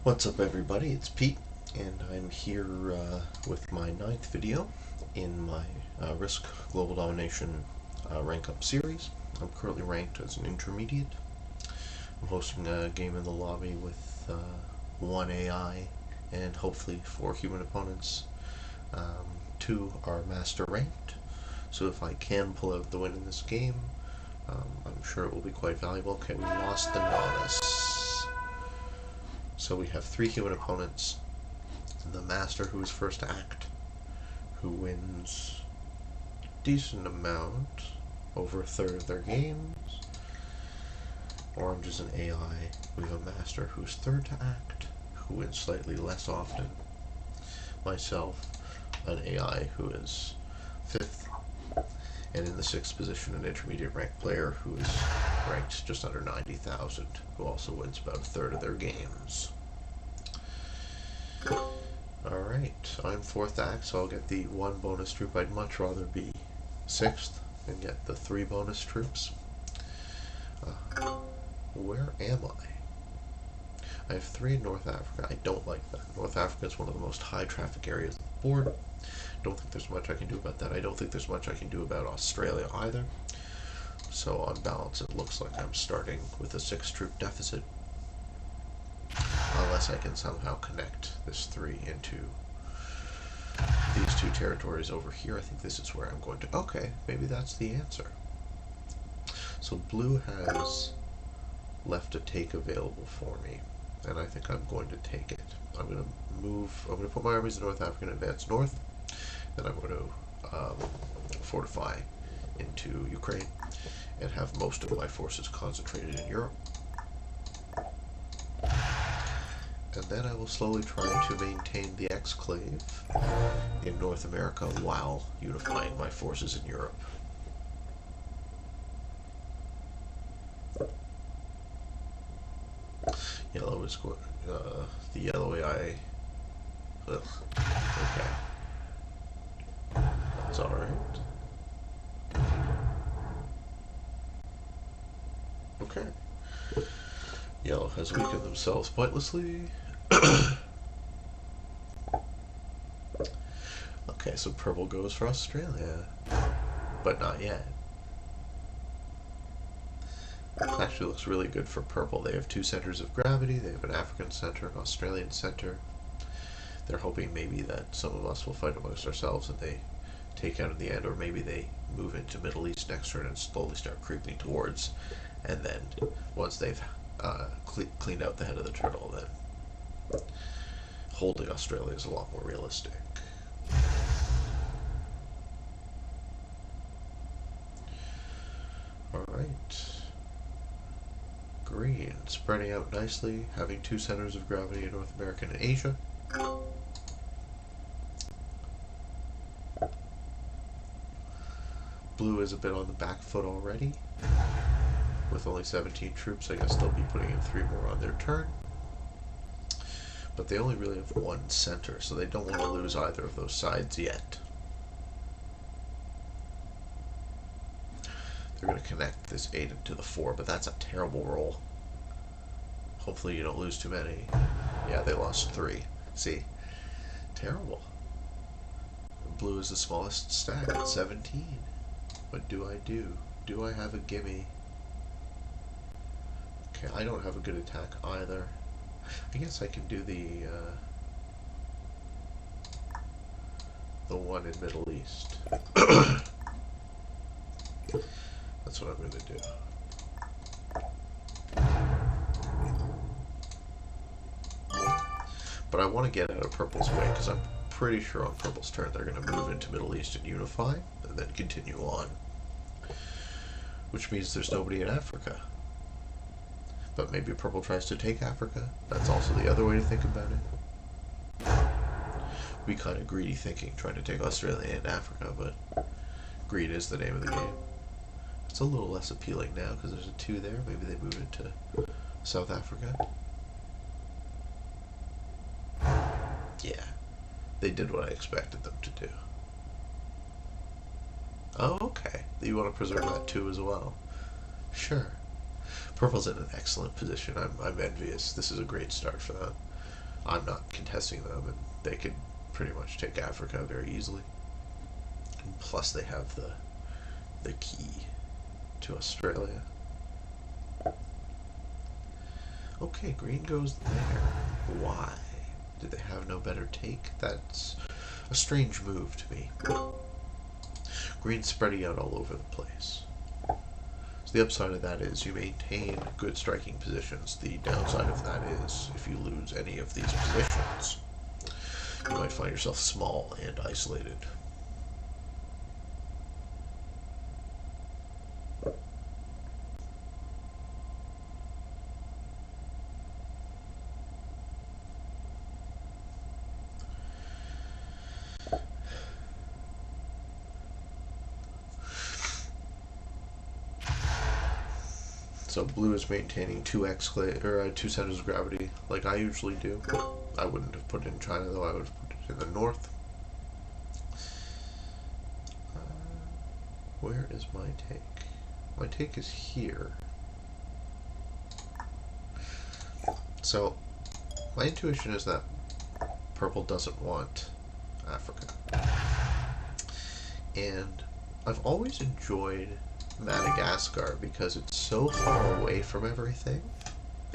What's up, everybody? It's Pete, and I'm here with my 9th video in my Risk Global Domination rank up series. I'm currently ranked as an intermediate. I'm hosting a game in the lobby with 1 AI and hopefully 4 human opponents. 2 are master ranked, so if I can pull out the win in this game, I'm sure it will be quite valuable. Okay, we lost the Novice. So we have 3 human opponents. The Master, who is first to act, who wins a decent amount, over a third of their games. Orange is an AI. We have a Master who's third to act, who wins slightly less often. Myself, an AI who is 5th, and in the 6th position, an intermediate ranked player who is ranked just under 90,000, who also wins about a third of their games. Alright, I'm 4th act, so I'll get the 1 bonus troop. I'd much rather be 6th and get the 3 bonus troops. Where am I? I have 3 in North Africa. I don't like that. North Africa is one of the most high traffic areas of the board. Don't think there's much I can do about that. I don't think there's much I can do about Australia either. So on balance, it looks like I'm starting with a 6 troop deficit. Unless I can somehow connect this 3 into these 2 territories over here. I think this is where I'm going to... Okay, maybe that's the answer. So blue has left a take available for me, and I think I'm going to take it. I'm going to put my armies in North Africa and advance north, then I'm going to fortify into Ukraine and have most of my forces concentrated in Europe. And then I will slowly try to maintain the exclave in North America while unifying my forces in Europe. Yellow is the yellow AI. Ugh. Okay. That's alright. Okay. Yellow has weakened themselves pointlessly. Okay, so purple goes for Australia, but not yet. It actually looks really good for purple. They have 2 centers of gravity. They have an African center, an Australian center. They're hoping maybe that some of us will fight amongst ourselves and they take out in the end, or maybe they move into Middle East next turn and slowly start creeping towards, and then once they've cleaned out the head of the turtle, then holding Australia is a lot more realistic. Alright. Green, spreading out nicely, having 2 centers of gravity in North America and Asia. Blue is a bit on the back foot already. With only 17 troops, I guess they'll be putting in 3 more on their turn. But they only really have 1 center, so they don't want to lose either of those sides yet. They're going to connect this 8 into the 4, but that's a terrible roll. Hopefully you don't lose too many. Yeah, they lost 3. See? Terrible. Blue is the smallest stack at 17. What do I do? Do I have a gimme? Okay, I don't have a good attack either. I guess I can do the one in Middle East. That's what I'm going to do. But I want to get out of purple's way, because I'm pretty sure on purple's turn they're going to move into Middle East and unify, and then continue on. Which means there's nobody in Africa. But maybe purple tries to take Africa. That's also the other way to think about it. Be kind of greedy thinking, trying to take Australia and Africa, but greed is the name of the game. It's a little less appealing now because there's a 2 there. Maybe they move it to South Africa. Yeah, they did what I expected them to do. Oh, okay. You want to preserve that 2 as well. Sure. Purple's in an excellent position. I'm envious. This is a great start for them. I'm not contesting them, and they could pretty much take Africa very easily. And plus, they have the key to Australia. Okay, green goes there. Why? Did they have no better take? That's a strange move to me. Green's spreading out all over the place. So the upside of that is you maintain good striking positions. The downside of that is if you lose any of these positions, you might find yourself small and isolated. So blue is maintaining two centers of gravity, like I usually do. I wouldn't have put it in China though. I would have put it in the north. Where is my take? My take is here. So my intuition is that purple doesn't want Africa, and I've always enjoyed Madagascar because it's so far away from everything,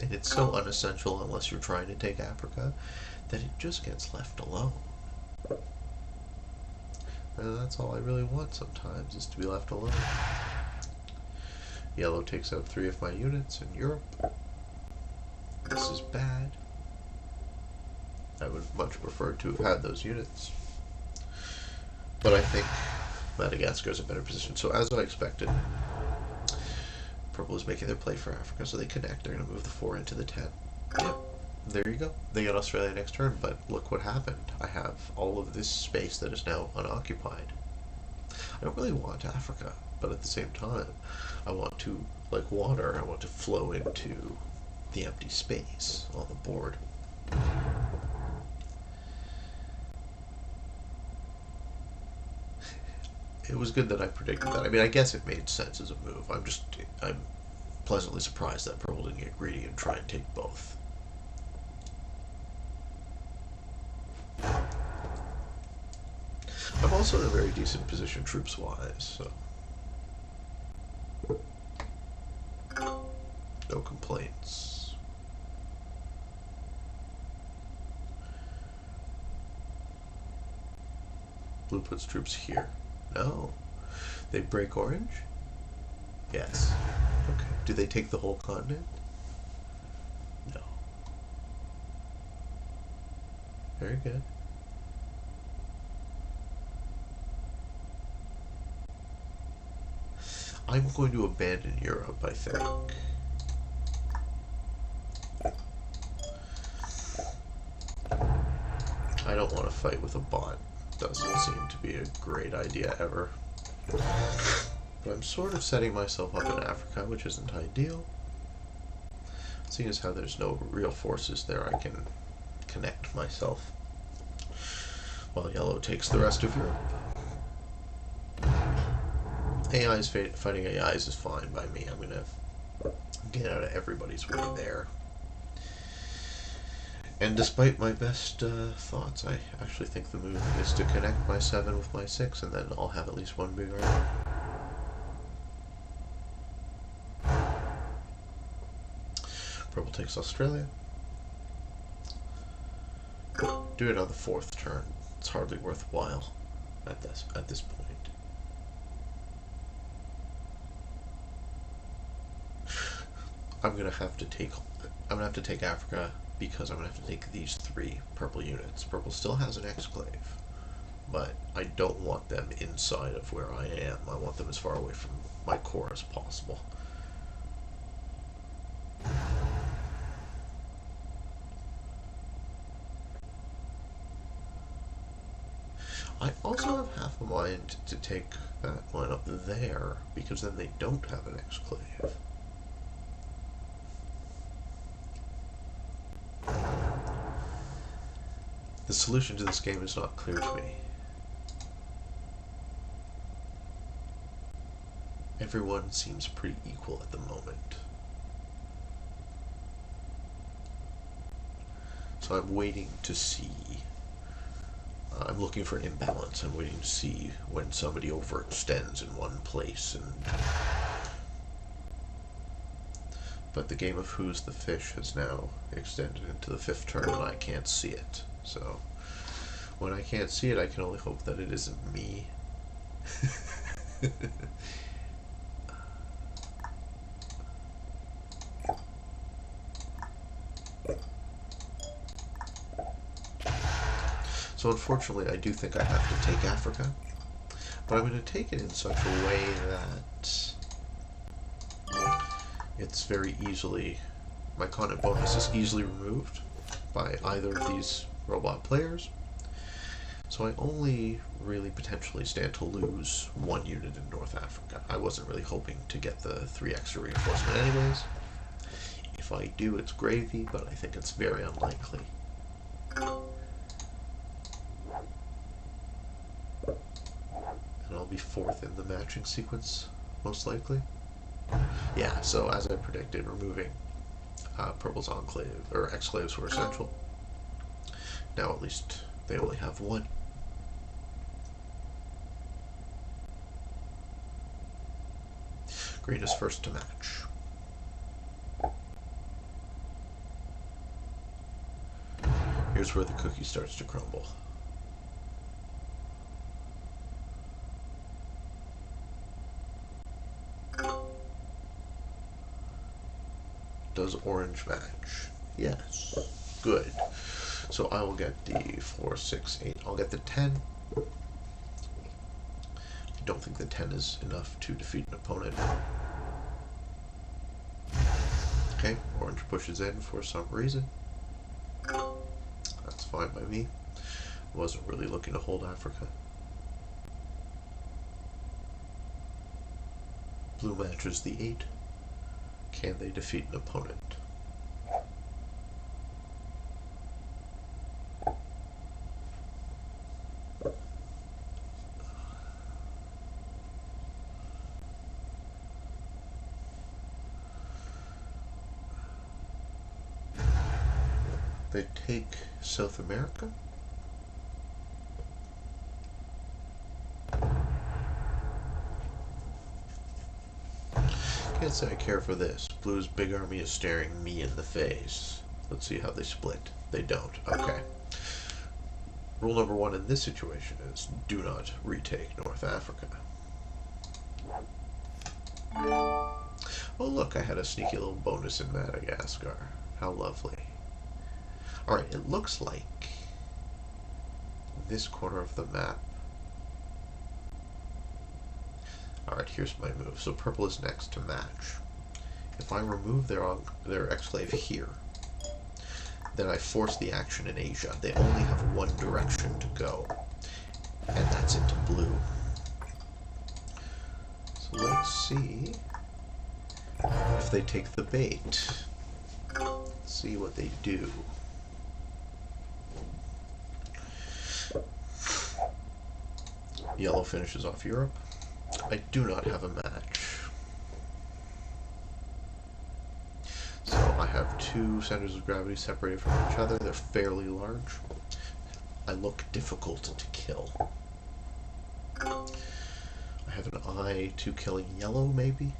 and it's so unessential unless you're trying to take Africa, that it just gets left alone. And that's all I really want sometimes, is to be left alone. Yellow takes out 3 of my units in Europe. This is bad. I would much prefer to have had those units. But I think Madagascar is a better position. So as I expected, purple is making their play for Africa, so they connect. They're going to move the 4 into the 10. Yep, there you go. They get Australia next turn, but look what happened. I have all of this space that is now unoccupied. I don't really want Africa, but at the same time, I want to, like water, I want to flow into the empty space on the board. It was good that I predicted that. I mean, I guess it made sense as a move. I'm pleasantly surprised that purple didn't get greedy and try and take both. I'm also in a very decent position troops-wise, so no complaints. Blue puts troops here. No. They break orange? Yes. Okay. Do they take the whole continent? No. Very good. I'm going to abandon Europe, I think. I don't want to fight with a bot. Doesn't seem to be a great idea ever. But I'm sort of setting myself up in Africa, which isn't ideal. Seeing as how there's no real forces there, I can connect myself while yellow takes the rest of Europe. AI's fighting AIs is fine by me. I'm gonna get out of everybody's way there. And despite my best thoughts, I actually think the move is to connect my 7 with my 6, and then I'll have at least one big army. Purple takes Australia. Do it on the 4th turn. It's hardly worthwhile at this point. I'm gonna have to take Africa, because I'm going to have to take these 3 purple units. Purple still has an exclave, but I don't want them inside of where I am. I want them as far away from my core as possible. I also have half a mind to take that one up there, because then they don't have an exclave. The solution to this game is not clear to me. Everyone seems pretty equal at the moment. So I'm waiting to see. I'm looking for imbalance. I'm waiting to see when somebody overextends in one place. But the game of Who's the Fish has now extended into the 5th turn, and I can't see it. So when I can't see it, I can only hope that it isn't me. So unfortunately, I do think I have to take Africa, but I'm going to take it in such a way that it's very easily, my continent bonus is easily removed by either of these robot players. So I only really potentially stand to lose 1 unit in North Africa. I wasn't really hoping to get the 3 extra reinforcement anyways. If I do, it's gravy, but I think it's very unlikely. And I'll be 4th in the matching sequence, most likely. Yeah, so as I predicted, removing Purple's enclave, or exclaves were essential. Now at least they only have 1. Green is first to match. Here's where the cookie starts to crumble. Does orange match? Yes. Good. So I will get the 4, 6, 8. I'll get the 10. I don't think the 10 is enough to defeat an opponent. Okay, orange pushes in for some reason. That's fine by me. Wasn't really looking to hold Africa. Blue matches the 8. Can they defeat an opponent? They take South America? Can't say I care for this. Blue's big army is staring me in the face. Let's see how they split. They don't. Okay. Rule number 1 in this situation is do not retake North Africa. Oh look, I had a sneaky little bonus in Madagascar. How lovely. Alright, it looks like this corner of the map. Alright, here's my move. So purple is next to match. If I remove their exclave here, then I force the action in Asia. They only have 1 direction to go, and that's into blue. So let's see if they take the bait. Let's see what they do. Yellow finishes off Europe. I do not have a match. So I have 2 centers of gravity separated from each other. They're fairly large. I look difficult to kill. I have an eye to killing yellow, maybe?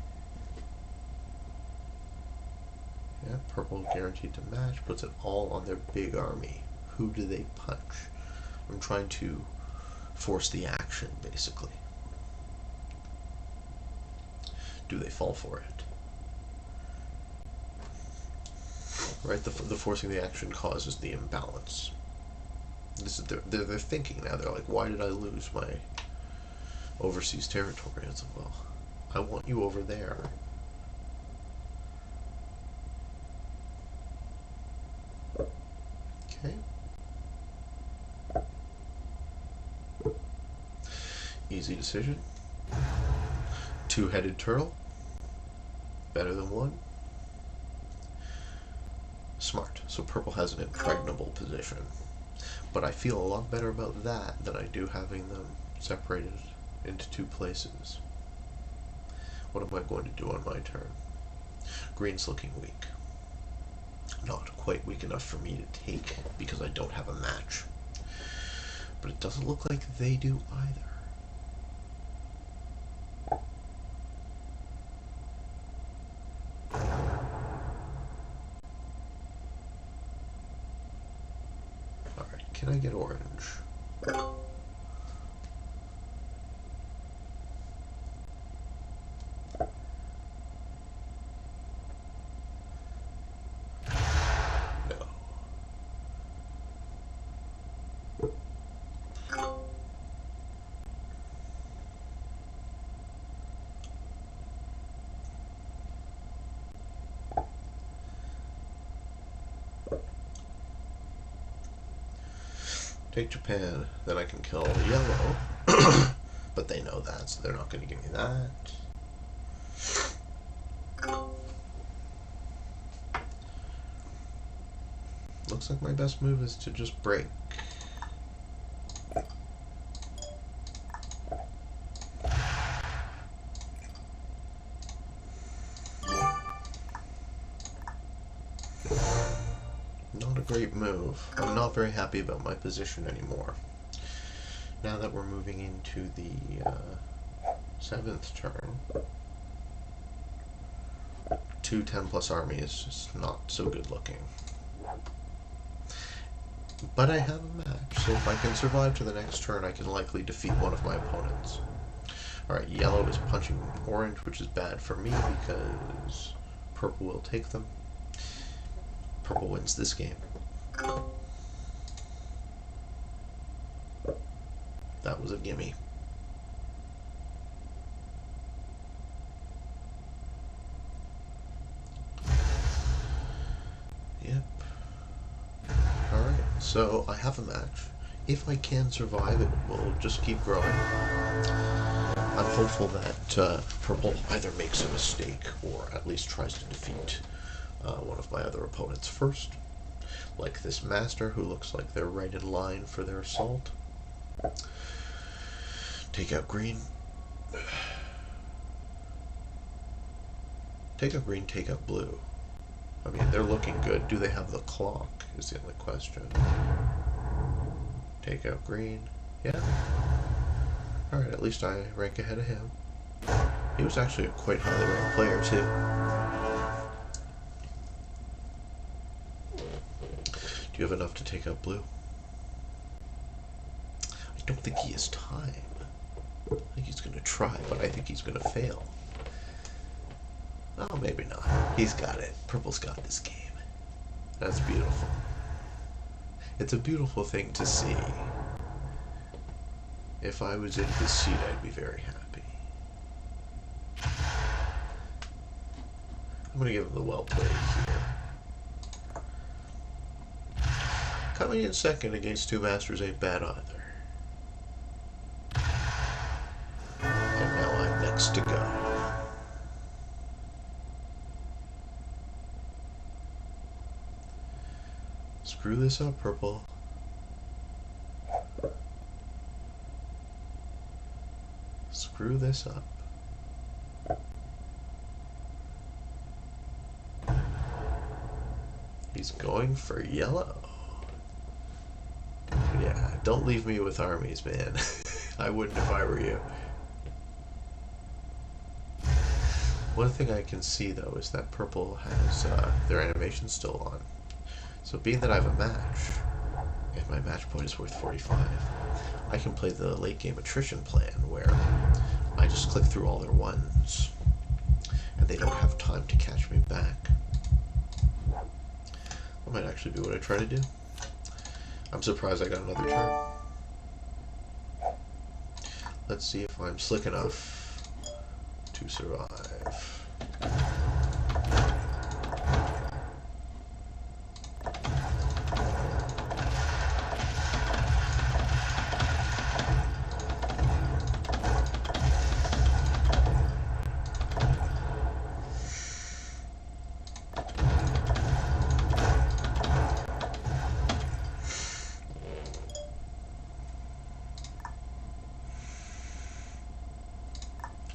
Yeah, purple guaranteed to match. Puts it all on their big army. Who do they punch? I'm trying to force the action, basically. Do they fall for it? Right, the forcing the action causes the imbalance. This is they're thinking now. They're like, why did I lose my overseas territory? It's like, well, I want you over there. Okay. Easy decision. 2-headed turtle. Better than 1. Smart. So purple has an impregnable position. But I feel a lot better about that than I do having them separated into 2 places. What am I going to do on my turn? Green's looking weak. Not quite weak enough for me to take because I don't have a match. But it doesn't look like they do either. Alright, can I get orange? Take Japan, then I can kill yellow. But they know that, so they're not going to give me that. Looks like my best move is to just break. Not a great move. I'm not very happy about my position anymore. Now that we're moving into the 7th turn, 2 10+ army is just not so good looking. But I have a match, so if I can survive to the next turn, I can likely defeat one of my opponents. Alright, yellow is punching orange, which is bad for me because purple will take them. Purple wins this game. That was a gimme. Yep. Alright, so I have a match. If I can survive, it will just keep growing. I'm hopeful that purple either makes a mistake or at least tries to defeat one of my other opponents first. Like this master, who looks like they're right in line for their assault. Take out green. Take out green, take out blue. I mean, they're looking good. Do they have the clock, is the only question. Take out green. Yeah. Alright, at least I rank ahead of him. He was actually a quite highly ranked player, too. Do you have enough to take out blue? I don't think he has time. I think he's going to try, but I think he's going to fail. Oh, maybe not. He's got it. Purple's got this game. That's beautiful. It's a beautiful thing to see. If I was in his seat, I'd be very happy. I'm going to give him the well played here. Coming in second against 2 masters ain't bad either. And now I'm next to go. Screw this up, purple. Screw this up. He's going for yellow. Yeah, don't leave me with armies, man. I wouldn't if I were you. One thing I can see, though, is that purple has their animation still on. So being that I have a match, and my match point is worth 45, I can play the late game attrition plan, where I just click through all their ones, and they don't have time to catch me back. That might actually be what I try to do. I'm surprised I got another turn. Let's see if I'm slick enough to survive.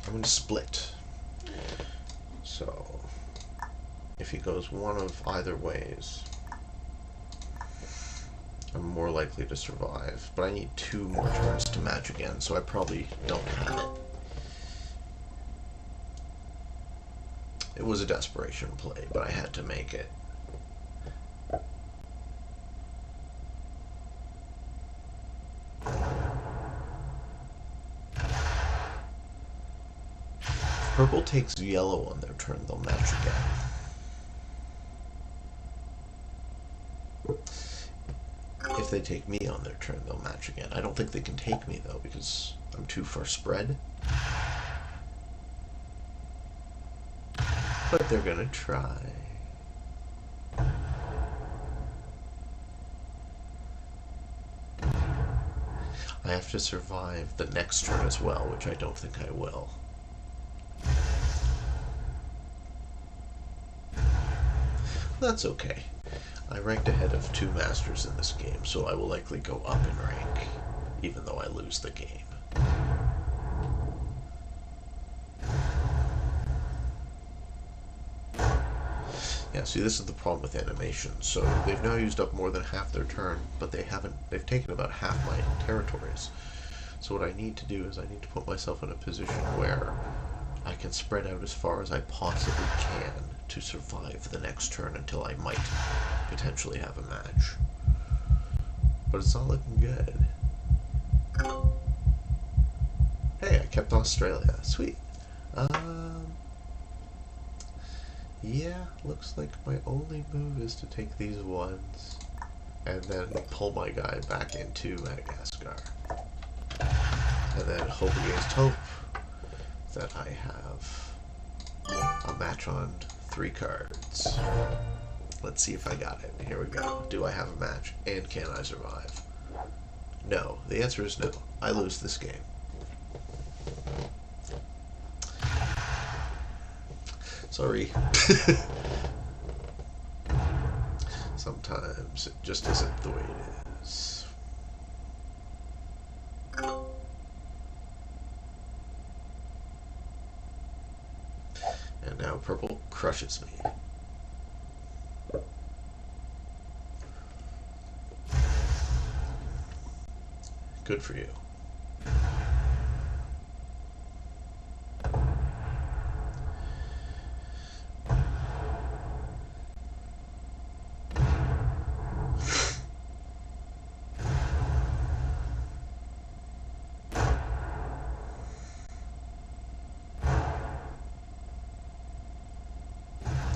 I'm going to split. So, if if he goes one of either ways, I'm more likely to survive. But I need 2 more turns to match again, so I probably don't have it. It was a desperation play, but I had to make it. If purple takes yellow on their turn, they'll match again. If they take me on their turn, they'll match again. I don't think they can take me, though, because I'm too far spread. But they're gonna try. I have to survive the next turn as well, which I don't think I will. That's okay. I ranked ahead of 2 masters in this game, so I will likely go up in rank, even though I lose the game. Yeah, see, this is the problem with animation. So they've now used up more than half their turn, but they've taken about half my territories. So what I need to do is I need to put myself in a position where I can spread out as far as I possibly can to survive the next turn until I might potentially have a match. But it's not looking good. Hey, I kept Australia. Sweet. Yeah, looks like my only move is to take these ones and then pull my guy back into Madagascar. And then hope against hope that I have a match on 3 cards. Let's see if I got it. Here we go. Do I have a match? And can I survive? No. The answer is no. I lose this game. Sorry. Sometimes it just isn't the way it is. And now purple crushes me. Good for you.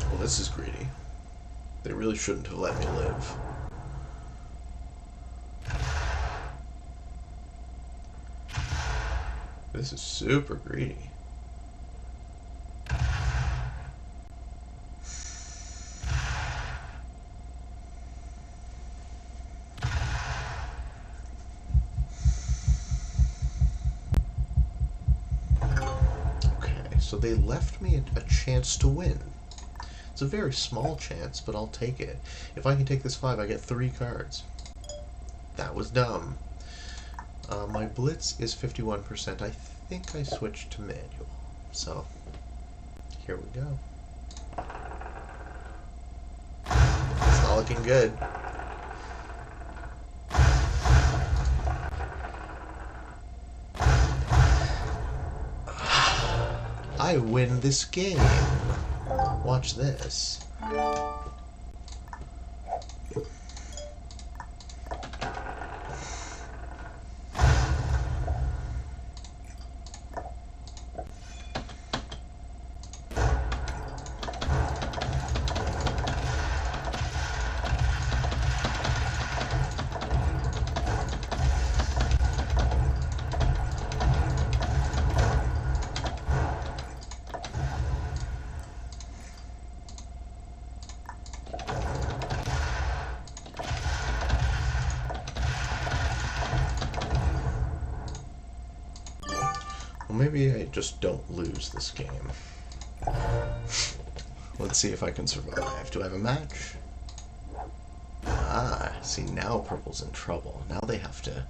Well, this is greedy. They really shouldn't have let me live. This is super greedy. Okay, so they left me a chance to win. It's a very small chance, but I'll take it. If I can take this 5, I get 3 cards. That was dumb. My blitz is 51%. I think I switched to manual. So, here we go. It's not looking good. I win this game. Watch this. Maybe I just don't lose this game. Let's see if I can survive. Do I have a match? Ah, see, now purple's in trouble. Now they have to...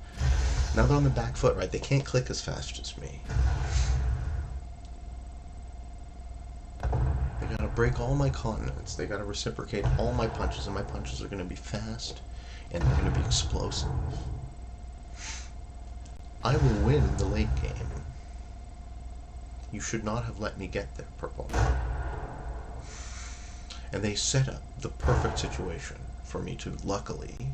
Now they're on the back foot, right? They can't click as fast as me. They gotta break all my continents. They gotta reciprocate all my punches, and my punches are gonna be fast, and they're gonna be explosive. I will win the late game. You should not have let me get there, purple. And they set up the perfect situation for me to, luckily,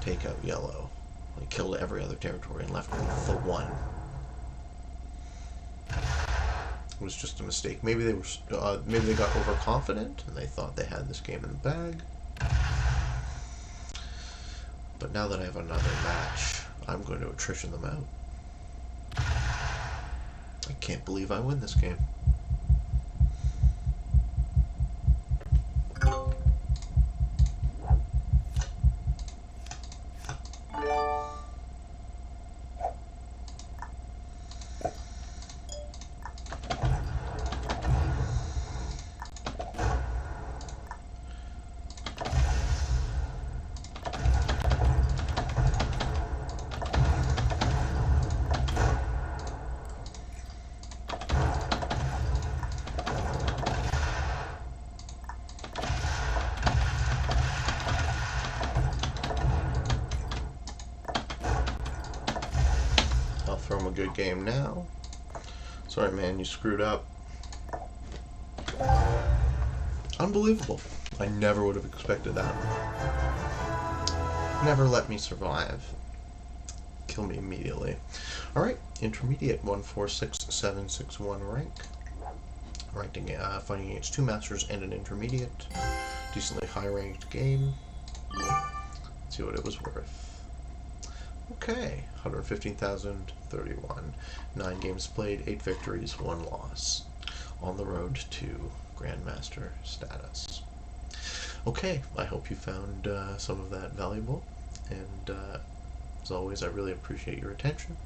take out yellow. They killed every other territory and left me with the one. It was just a mistake. Maybe they got overconfident and they thought they had this game in the bag. But now that I have another match, I'm going to attrition them out. I can't believe I win this game. Throw him a good game now. Sorry, man, you screwed up. Unbelievable. I never would have expected that. Never let me survive. Kill me immediately. Alright, intermediate 146761 rank. Fighting against 2 masters and an intermediate. Decently high ranked game. Let's see what it was worth. Okay, 115,031. 9 games played, 8 victories, 1 loss. On the road to Grandmaster status. Okay, I hope you found some of that valuable. And as always, I really appreciate your attention.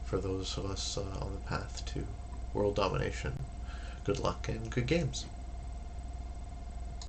For those of us on the path to world domination, good luck and good games.